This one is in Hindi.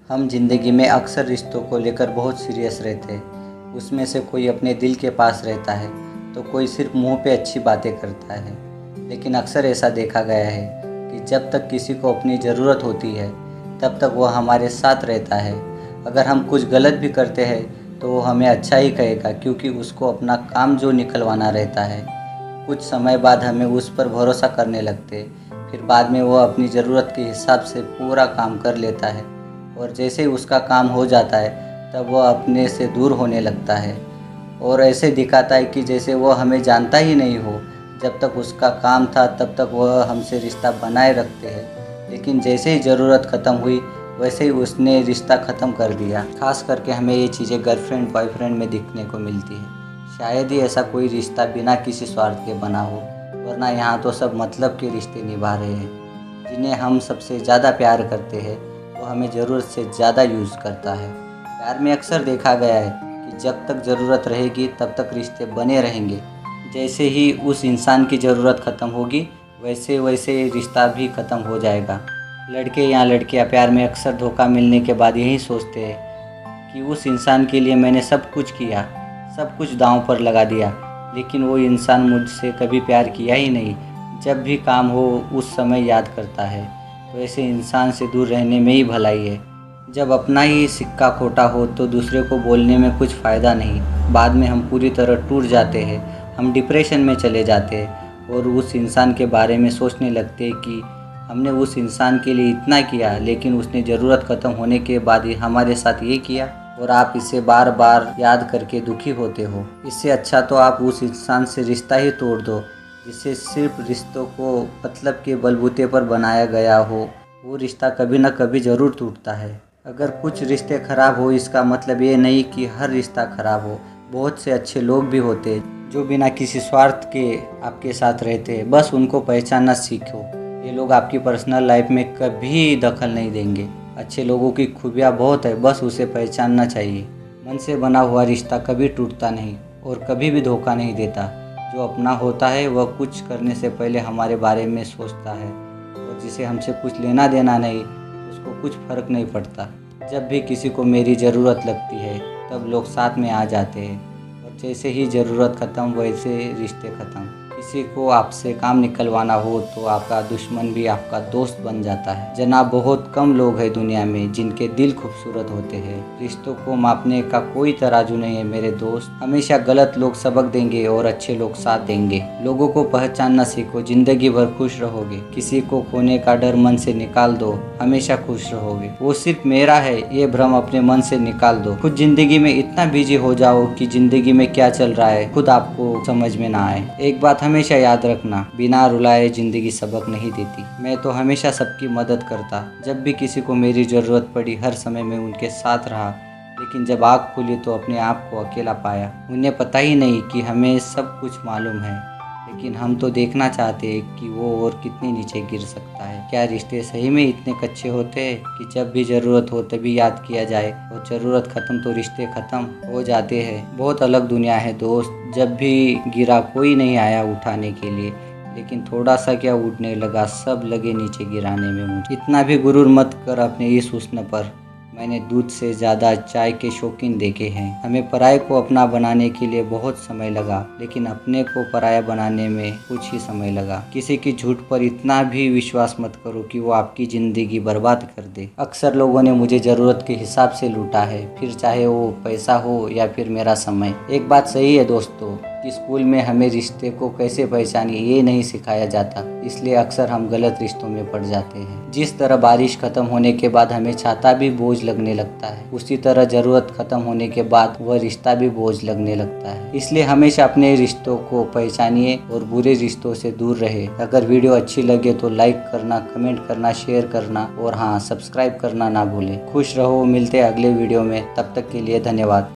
हम जिंदगी में अक्सर रिश्तों को लेकर बहुत सीरियस रहते हैं। उसमें से कोई अपने दिल के पास रहता है तो कोई सिर्फ मुंह पे अच्छी बातें करता है। लेकिन अक्सर ऐसा देखा गया है कि जब तक किसी को अपनी ज़रूरत होती है तब तक वह हमारे साथ रहता है। अगर हम कुछ गलत भी करते हैं तो वो हमें अच्छा ही कहेगा, क्योंकि उसको अपना काम जो निकलवाना रहता है। कुछ समय बाद हमें उस पर भरोसा करने लगते, फिर बाद में वह अपनी ज़रूरत के हिसाब से पूरा काम कर लेता है और जैसे ही उसका काम हो जाता है तब वह अपने से दूर होने लगता है और ऐसे दिखाता है कि जैसे वह हमें जानता ही नहीं हो। जब तक उसका काम था तब तक वह हमसे रिश्ता बनाए रखते हैं, लेकिन जैसे ही ज़रूरत ख़त्म हुई वैसे ही उसने रिश्ता ख़त्म कर दिया। खास करके हमें ये चीज़ें गर्लफ्रेंड बॉयफ्रेंड में दिखने को मिलती है। शायद ही ऐसा कोई रिश्ता बिना किसी स्वार्थ के बना हो, वरना यहाँ तो सब मतलब के रिश्ते निभा रहे हैं। जिन्हें हम सबसे ज़्यादा प्यार करते हैं वो हमें ज़रूरत से ज़्यादा यूज़ करता है। प्यार में अक्सर देखा गया है कि जब तक ज़रूरत रहेगी तब तक रिश्ते बने रहेंगे। जैसे ही उस इंसान की ज़रूरत ख़त्म होगी वैसे वैसे रिश्ता भी ख़त्म हो जाएगा। लड़के या लड़कियां प्यार में अक्सर धोखा मिलने के बाद यही सोचते हैं कि उस इंसान के लिए मैंने सब कुछ किया, सब कुछ दांव पर लगा दिया, लेकिन वो इंसान मुझसे कभी प्यार किया ही नहीं। जब भी काम हो उस समय याद करता है, तो ऐसे इंसान से दूर रहने में ही भलाई है। जब अपना ही सिक्का खोटा हो तो दूसरे को बोलने में कुछ फ़ायदा नहीं। बाद में हम पूरी तरह टूट जाते हैं, हम डिप्रेशन में चले जाते हैं और उस इंसान के बारे में सोचने लगते हैं कि हमने उस इंसान के लिए इतना किया, लेकिन उसने ज़रूरत ख़त्म होने के बाद ही हमारे साथ ये किया। और आप इसे बार बार याद करके दुखी होते हो। इससे अच्छा तो आप उस इंसान से रिश्ता ही तोड़ दो जिसे सिर्फ रिश्तों को मतलब के बलबूते पर बनाया गया हो। वो रिश्ता कभी न कभी ज़रूर टूटता है। अगर कुछ रिश्ते ख़राब हो इसका मतलब ये नहीं कि हर रिश्ता ख़राब हो। बहुत से अच्छे लोग भी होते हैं जो बिना किसी स्वार्थ के आपके साथ रहते हैं। बस उनको पहचानना सीखो। ये लोग आपकी पर्सनल लाइफ में कभी दखल नहीं देंगे। अच्छे लोगों की खूबियाँ बहुत है, बस उसे पहचानना चाहिए। मन से बना हुआ रिश्ता कभी टूटता नहीं और कभी भी धोखा नहीं देता। जो अपना होता है वह कुछ करने से पहले हमारे बारे में सोचता है, और जिसे हमसे कुछ लेना देना नहीं उसको कुछ फ़र्क नहीं पड़ता। जब भी किसी को मेरी ज़रूरत लगती है तब लोग साथ में आ जाते हैं, और जैसे ही ज़रूरत ख़त्म वैसे रिश्ते ख़त्म। किसी को आपसे काम निकलवाना हो तो आपका दुश्मन भी आपका दोस्त बन जाता है। जनाब, बहुत कम लोग हैं दुनिया में जिनके दिल खूबसूरत होते हैं। रिश्तों को मापने का कोई तराजू नहीं है मेरे दोस्त। हमेशा गलत लोग सबक देंगे और अच्छे लोग साथ देंगे। लोगों को पहचानना सीखो, जिंदगी भर खुश रहोगे। किसी को खोने का डर मन से निकाल दो, हमेशा खुश रहोगे। वो सिर्फ मेरा है ये भ्रम अपने मन से निकाल दो। खुद जिंदगी में इतना बिजी हो जाओ कि जिंदगी में क्या चल रहा है खुद आपको समझ में ना आए। एक बात हमेशा याद रखना, बिना रुलाए जिंदगी सबक नहीं देती। मैं तो हमेशा सबकी मदद करता। जब भी किसी को मेरी ज़रूरत पड़ी हर समय मैं उनके साथ रहा, लेकिन जब आँख खुली तो अपने आप को अकेला पाया। उन्हें पता ही नहीं कि हमें सब कुछ मालूम है, लेकिन हम तो देखना चाहते हैं कि वो और कितने नीचे गिर सकता है। क्या रिश्ते सही में इतने कच्चे होते हैं कि जब भी ज़रूरत हो तभी याद किया जाए, और ज़रूरत ख़त्म तो रिश्ते ख़त्म हो जाते हैं। बहुत अलग दुनिया है दोस्त। जब भी गिरा कोई नहीं आया उठाने के लिए, लेकिन थोड़ा सा क्या उठने लगा, सब लगे नीचे गिराने में मुझे। इतना भी गुरूर मत कर अपने इस हुस्न पर। मैंने दूध से ज़्यादा चाय के शौकीन देखे हैं। हमें पराये को अपना बनाने के लिए बहुत समय लगा, लेकिन अपने को पराया बनाने में कुछ ही समय लगा। किसी की झूठ पर इतना भी विश्वास मत करो कि वो आपकी ज़िंदगी बर्बाद कर दे। अक्सर लोगों ने मुझे ज़रूरत के हिसाब से लूटा है, फिर चाहे वो पैसा हो या फिर मेरा समय। एक बात सही है दोस्तों कि स्कूल में हमें रिश्ते को कैसे पहचानिए ये नहीं सिखाया जाता, इसलिए अक्सर हम गलत रिश्तों में पड़ जाते हैं। जिस तरह बारिश खत्म होने के बाद हमें छाता भी बोझ लगने लगता है, उसी तरह ज़रूरत खत्म होने के बाद वह रिश्ता भी बोझ लगने लगता है। इसलिए हमेशा अपने रिश्तों को पहचानिए और बुरे रिश्तों से दूर रहे। अगर वीडियो अच्छी लगे तो लाइक करना, कमेंट करना, शेयर करना और हाँ, सब्सक्राइब करना ना भूलें। खुश रहो, मिलते हैं अगले वीडियो में। तब तक के लिए धन्यवाद।